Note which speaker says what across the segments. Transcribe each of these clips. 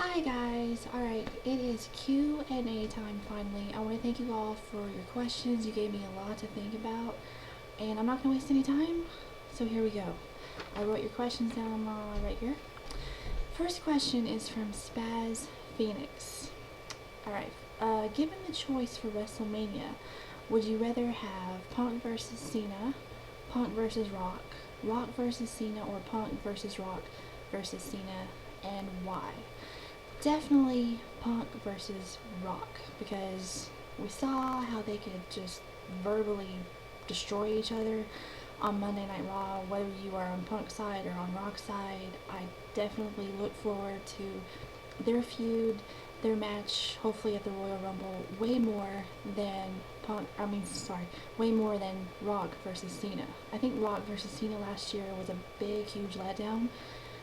Speaker 1: Hi guys, alright, it is Q&A time finally. I want to thank you all for your questions. You gave me a lot to think about, and I'm not going to waste any time, so here we go. I wrote your questions down right here. First question is from Spaz Phoenix. Alright, given the choice for WrestleMania, would you rather have Punk versus Cena, Punk versus Rock, Rock versus Cena, or Punk versus Rock versus Cena, and why? Definitely Punk versus Rock, because we saw how they could just verbally destroy each other on Monday Night Raw. Whether you are on Punk's side or on Rock's side, I definitely look forward to their feud, their match, hopefully at the Royal Rumble, way more than way more than Rock versus Cena. I think Rock versus Cena last year was a big, huge letdown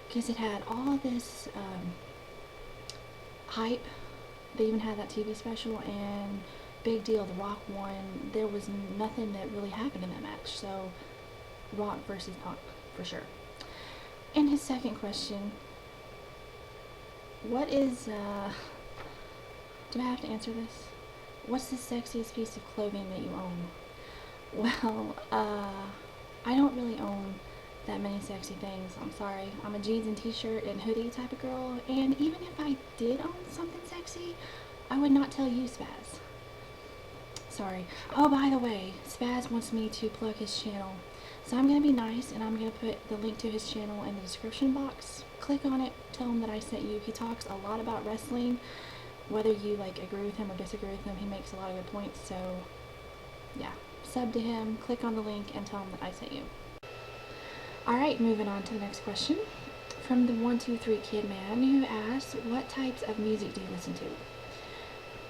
Speaker 1: because it had all this hype. They even had that TV special, and big deal, The Rock won. There was nothing that really happened in that match, so Rock versus Punk for sure. And his second question, what is do I have to answer this? What's the sexiest piece of clothing that you own? Well, I don't really own that many sexy things. I'm sorry. I'm a jeans and t-shirt and hoodie type of girl, and even if I did own something sexy, I would not tell you, Spaz. Sorry. Oh, by the way, Spaz wants me to plug his channel. So I'm going to be nice, and I'm going to put the link to his channel in the description box. Click on it, tell him that I sent you. He talks a lot about wrestling. Whether you agree with him or disagree with him, he makes a lot of good points. So yeah, sub to him, click on the link, and tell him that I sent you. Alright, moving on to the next question. From the 123 Kid Man, who asks, what types of music do you listen to?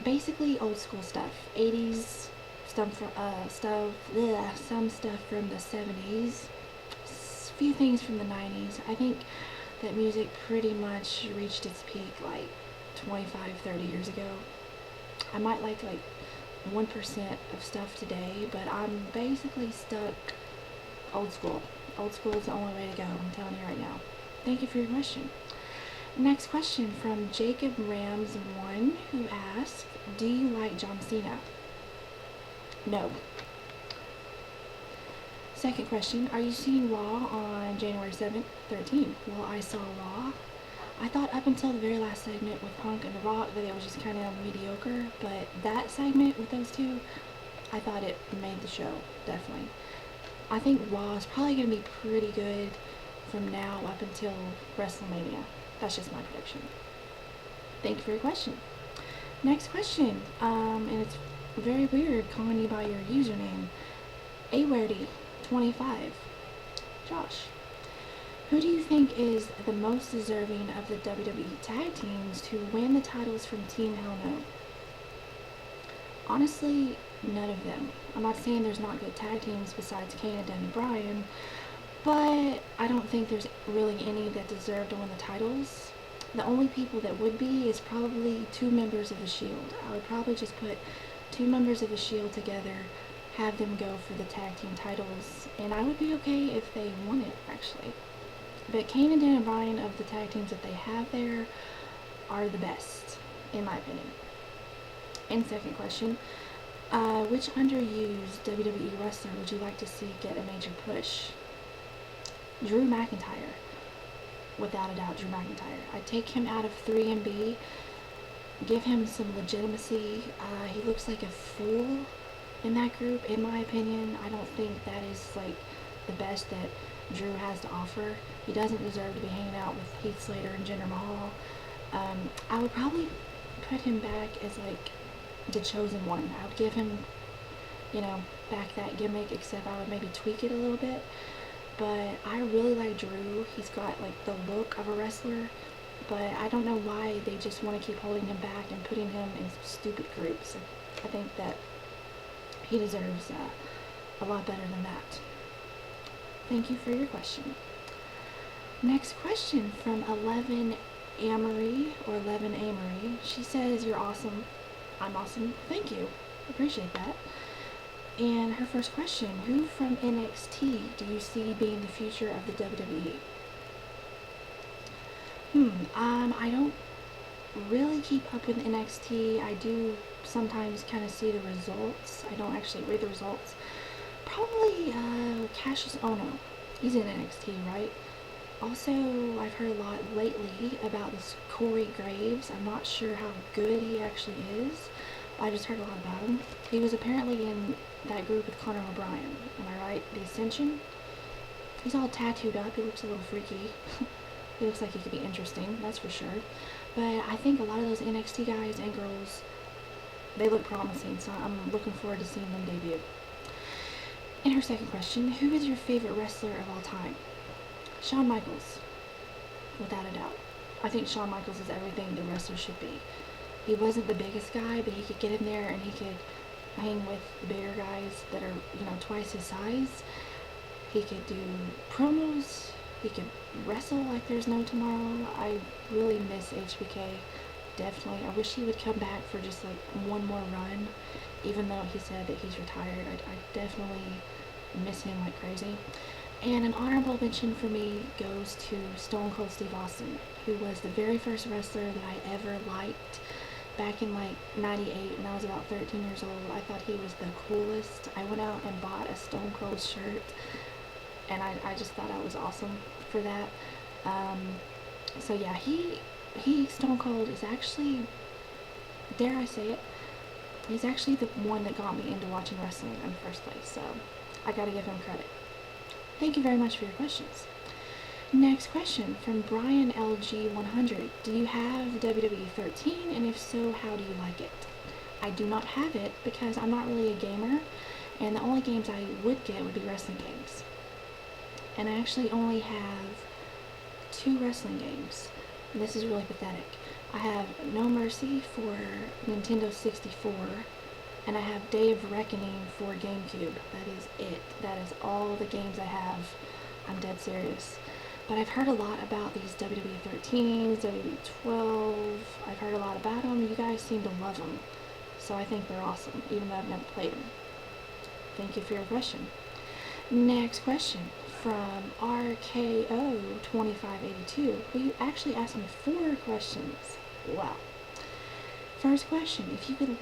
Speaker 1: Basically old school stuff. 80s, some stuff from the 70s, few things from the 90s. I think that music pretty much reached its peak 25-30 years ago. I might like 1% of stuff today, but I'm basically stuck old school. Old school is the only way to go, I'm telling you right now. Thank you for your question. Next question from Jacob Rams 1, who asks, do you like John Cena? No. Second question, are you seeing Raw on January 7th, 13th? Well, I saw Raw. I thought up until the very last segment with Punk and The Rock that it was just kind of mediocre, but that segment with those two, I thought it made the show, definitely. I think Raw is probably going to be pretty good from now up until WrestleMania. That's just my prediction. Thank you for your question. Next question, and it's very weird calling you by your username. Awerdy25. Josh. Who do you think is the most deserving of the WWE tag teams to win the titles from Team Hell No? Honestly, none of them. I'm not saying there's not good tag teams besides Kane and Daniel Bryan, but I don't think there's really any that deserve to win the titles. The only people that would be is probably two members of the Shield. I would probably just put two members of the Shield together, have them go for the tag team titles, and I would be okay if they won it, actually. But Kane and Daniel Bryan, of the tag teams that they have there, are the best, in my opinion. And second question, which underused WWE wrestler would you like to see get a major push? Drew McIntyre. Without a doubt, Drew McIntyre. I'd take him out of 3MB, give him some legitimacy. He looks like a fool in that group, in my opinion. I don't think that is the best that Drew has to offer. He doesn't deserve to be hanging out with Heath Slater and Jinder Mahal. I would probably put him back as the chosen one. I would give him, back that gimmick, except I would maybe tweak it a little bit. But I really like Drew. He's got the look of a wrestler, but I don't know why they just want to keep holding him back and putting him in stupid groups. I think that he deserves a lot better than that. Thank you for your question. Next question from 11 Amory, or 11 Amory. She says, you're awesome. I'm awesome. Thank you. Appreciate that. And her first question, who from NXT do you see being the future of the WWE? I don't really keep up with NXT. I do sometimes kind of see the results. I don't actually read the results. Probably Cassius Ohno. He's in NXT, right? Also, I've heard a lot lately about this Corey Graves. I'm not sure how good he actually is. I just heard a lot about him. He was apparently in that group with Conor O'Brien. Am I right? The Ascension? He's all tattooed up. He looks a little freaky. He looks like he could be interesting, that's for sure. But I think a lot of those NXT guys and girls, they look promising, so I'm looking forward to seeing them debut. And her second question, who is your favorite wrestler of all time? Shawn Michaels, without a doubt. I think Shawn Michaels is everything the wrestler should be. He wasn't the biggest guy, but he could get in there and he could hang with the bigger guys that are, twice his size. He could do promos. He could wrestle like there's no tomorrow. I really miss HBK. Definitely. I wish he would come back for just like one more run, even though he said that he's retired. I definitely miss him like crazy. And an honorable mention for me goes to Stone Cold Steve Austin, who was the very first wrestler that I ever liked back in like 98 when I was about 13 years old. I thought he was the coolest. I went out and bought a Stone Cold shirt, and I just thought I was awesome for that. So yeah, he Stone Cold is actually, dare I say it, he's actually the one that got me into watching wrestling in the first place, so I gotta give him credit. Thank you very much for your questions. Next question from Brian LG100. Do you have WWE 13, and if so, how do you like it? I do not have it because I'm not really a gamer, and the only games I would get would be wrestling games. And I actually only have 2 wrestling games. And this is really pathetic. I have No Mercy for Nintendo 64, and I have Day of Reckoning for GameCube. That is it. That is all the games I have. I'm dead serious. But I've heard a lot about these WWE 13s, WWE 12. I've heard a lot about them. You guys seem to love them. So I think they're awesome, even though I've never played them. Thank you for your question. Next question from RKO2582, who you actually asked me 4 questions. Wow. First question, if you could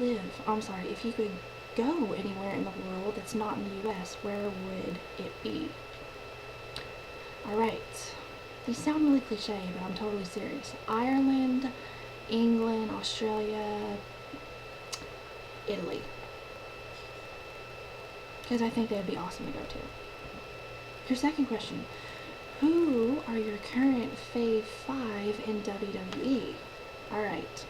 Speaker 1: go anywhere in the world that's not in the US, where would it be? Alright, these sound really cliche, but I'm totally serious. Ireland, England, Australia, Italy. Because I think they'd be awesome to go to. Your second question, who are your current fave 5 in WWE? Alright.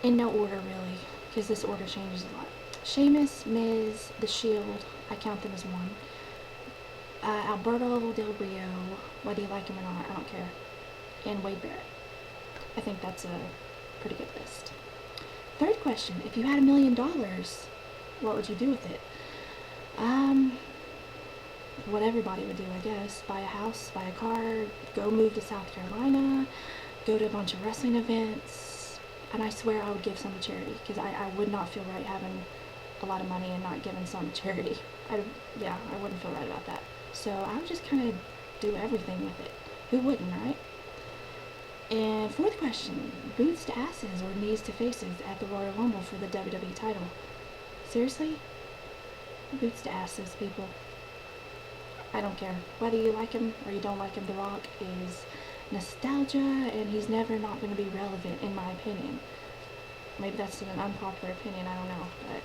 Speaker 1: In no order, really, because this order changes a lot. Sheamus, Miz, The Shield, I count them as one. Alberto Del Rio, whether you like him or not, I don't care. And Wade Barrett. I think that's a pretty good list. Third question, if you had $1 million, what would you do with it? What everybody would do, I guess. Buy a house, buy a car, go move to South Carolina, go to a bunch of wrestling events, and I swear I would give some to charity, because I would not feel right having a lot of money and not giving some to charity. I wouldn't feel right about that. So I would just kind of do everything with it. Who wouldn't, right? And fourth question, boots to asses or knees to faces at the Royal Rumble for the WWE title? Seriously? Boots to asses, people. I don't care. Whether you like him or you don't like him, The Rock is nostalgia, and he's never not going to be relevant, in my opinion. Maybe that's an unpopular opinion, I don't know, but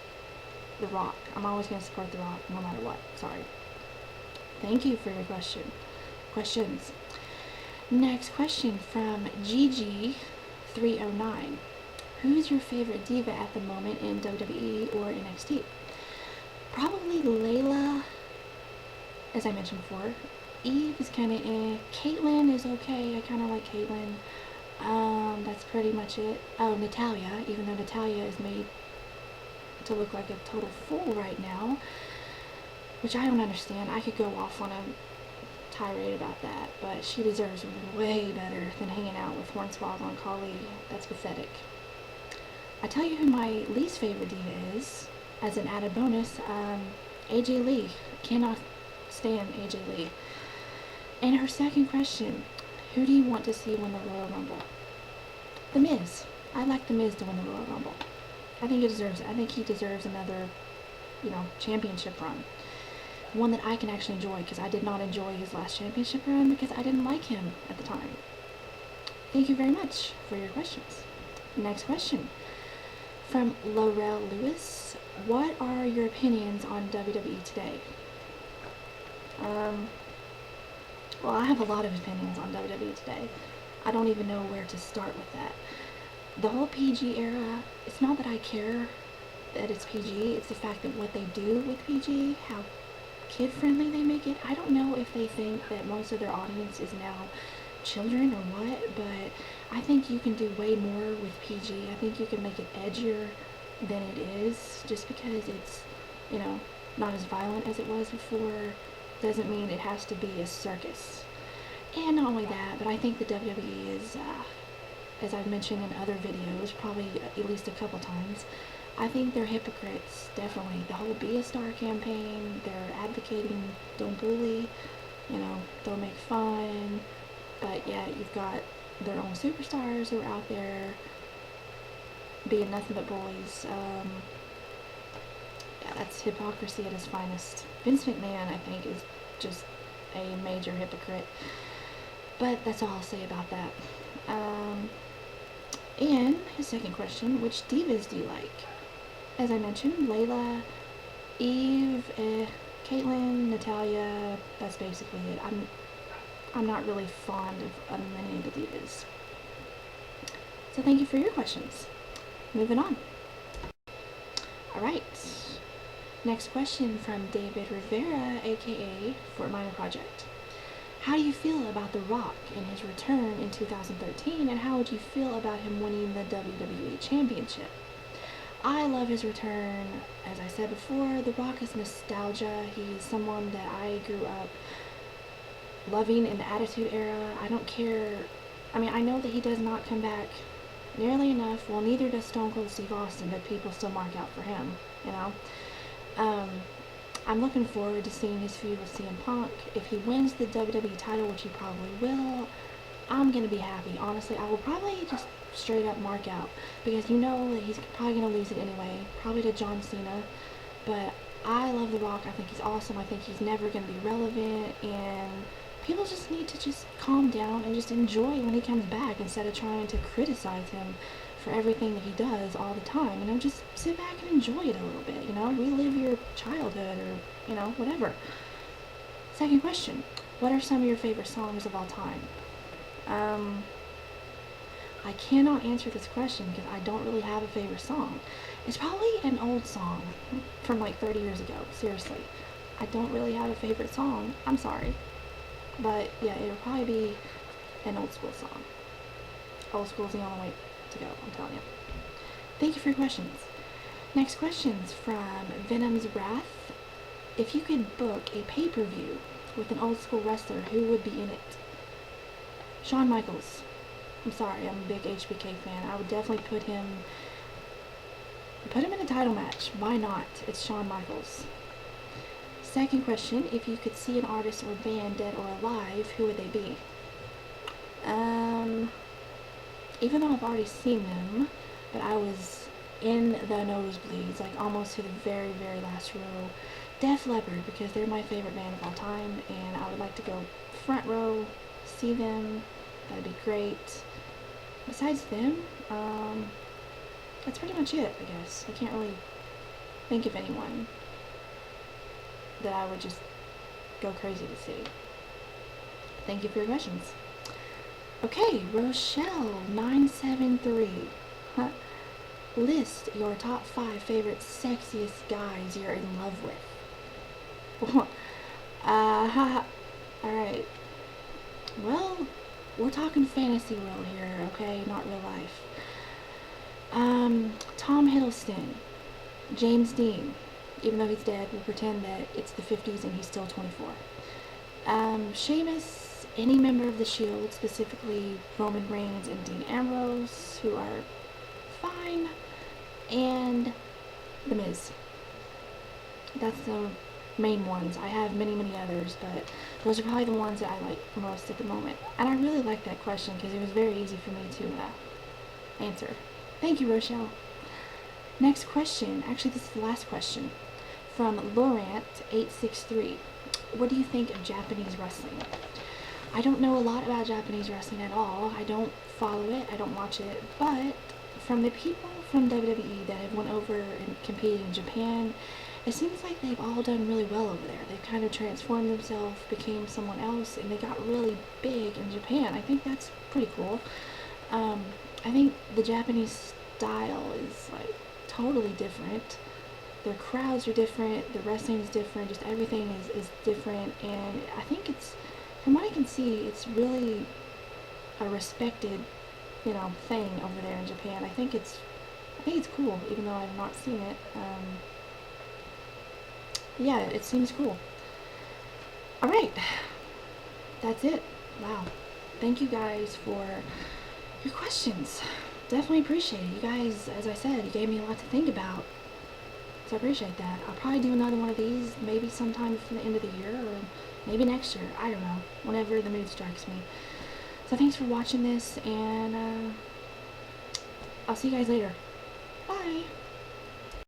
Speaker 1: The Rock. I'm always going to support The Rock, no matter what. Sorry. Thank you for your questions. Next question from Gigi309. Who's your favorite diva at the moment in WWE or NXT? Probably Layla, as I mentioned before. Eve is kind of eh. Caitlyn is okay. I kind of like Caitlyn. That's pretty much it. Oh, Natalya, even though Natalya is made to look like a total fool right now, which I don't understand. I could go off on a tirade about that, but she deserves way better than hanging out with Hornswoggle and Khali. That's pathetic. I tell you who my least favorite diva is, as an added bonus, AJ Lee. Cannot stand AJ Lee. And her second question, who do you want to see win the Royal Rumble? The Miz. I'd like The Miz to win the Royal Rumble. I think he deserves it. I think he deserves another, championship run. One that I can actually enjoy, because I did not enjoy his last championship run because I didn't like him at the time. Thank you very much for your questions. Next question from Laurel Lewis. What are your opinions on WWE today? Well, I have a lot of opinions on WWE today. I don't even know where to start with that. The whole PG era, it's not that I care that it's PG, it's the fact that what they do with PG, how kid-friendly they make it. I don't know if they think that most of their audience is now children or what, but I think you can do way more with PG. I think you can make it edgier than it is, just because it's, not as violent as it was before doesn't mean it has to be a circus. And not only that, but I think the WWE is, as I've mentioned in other videos, probably at least a couple times, I think they're hypocrites, definitely. The whole Be a Star campaign, they're advocating don't bully, don't make fun, but yet you've got their own superstars who are out there being nothing but bullies. That's hypocrisy at its finest. Vince McMahon, I think, is just a major hypocrite. But that's all I'll say about that. And his second question, which divas do you like? As I mentioned, Layla, Eve, Caitlyn, Natalya, that's basically it. I'm not really fond of many of the divas. So thank you for your questions. Moving on. Alright. Next question from David Rivera, aka Fort Minor Project. How do you feel about The Rock and his return in 2013, and how would you feel about him winning the WWE Championship? I love his return. As I said before, The Rock is nostalgia. He's someone that I grew up loving in the Attitude Era. I don't care. I know that he does not come back nearly enough. Well, neither does Stone Cold Steve Austin, but people still mark out for him, I'm looking forward to seeing his feud with CM Punk. If he wins the WWE title, which he probably will, I'm going to be happy. Honestly, I will probably just straight up mark out, because that he's probably going to lose it anyway, probably to John Cena. But I love The Rock. I think he's awesome. I think he's never going to be relevant, and people just need to just calm down and just enjoy when he comes back, instead of trying to criticize him for everything that he does all the time. Just sit back and enjoy it a little bit, relive your childhood, or, whatever. Second question, what are some of your favorite songs of all time? I cannot answer this question because I don't really have a favorite song. It's probably an old song from like 30 years ago, seriously. I don't really have a favorite song, I'm sorry. But yeah, it'll probably be an old school song. Old school's the only way to go, I'm telling you. Thank you for your questions. Next question's from Venom's Wrath. If you could book a pay-per-view with an old school wrestler, who would be in it? Shawn Michaels. I'm sorry, I'm a big HBK fan. I would definitely put him in a title match. Why not? It's Shawn Michaels. Second question, if you could see an artist or band, dead or alive, who would they be? Even though I've already seen them, but I was in the nosebleeds, like almost to the very, very last row, Def Leppard, because they're my favorite band of all time, and I would like to go front row, see them. That'd be great. Besides them, that's pretty much it, I guess. I can't really think of anyone that I would just go crazy to see. Thank you for your questions. Okay, Rochelle973. List your top 5 favorite sexiest guys you're in love with. Alright. Well, we're talking fantasy world here, okay? Not real life. Tom Hiddleston. James Dean. Even though he's dead, we'll pretend that it's the 50s and he's still 24. Sheamus. Any member of the Shield, specifically Roman Reigns and Dean Ambrose, who are fine, and The Miz. That's the main ones. I have many, many others, but those are probably the ones that I like most at the moment. And I really like that question because it was very easy for me answered. Thank you, Rochelle. Next question. Actually, this is the last question. From Laurent863. What do you think of Japanese wrestling? I don't know a lot about Japanese wrestling at all. I don't follow it. I don't watch it. But from the people from WWE that have went over and competed in Japan, it seems like they've all done really well over there. They've kind of transformed themselves, became someone else, and they got really big in Japan. I think that's pretty cool. I think the Japanese style is like totally different. Their crowds are different, the wrestling is different, just everything is different, and I think it's, from what I can see, it's really a respected, thing over there in Japan. I think it's cool, even though I've not seen it. Yeah, it seems cool. All right, that's it. Wow. Thank you guys for your questions. Definitely appreciate it. You guys, as I said, you gave me a lot to think about. So I appreciate that. I'll probably do another one of these maybe sometime before the end of the year or maybe next year. I don't know. Whenever the mood strikes me. So thanks for watching this, and I'll see you guys later. Bye.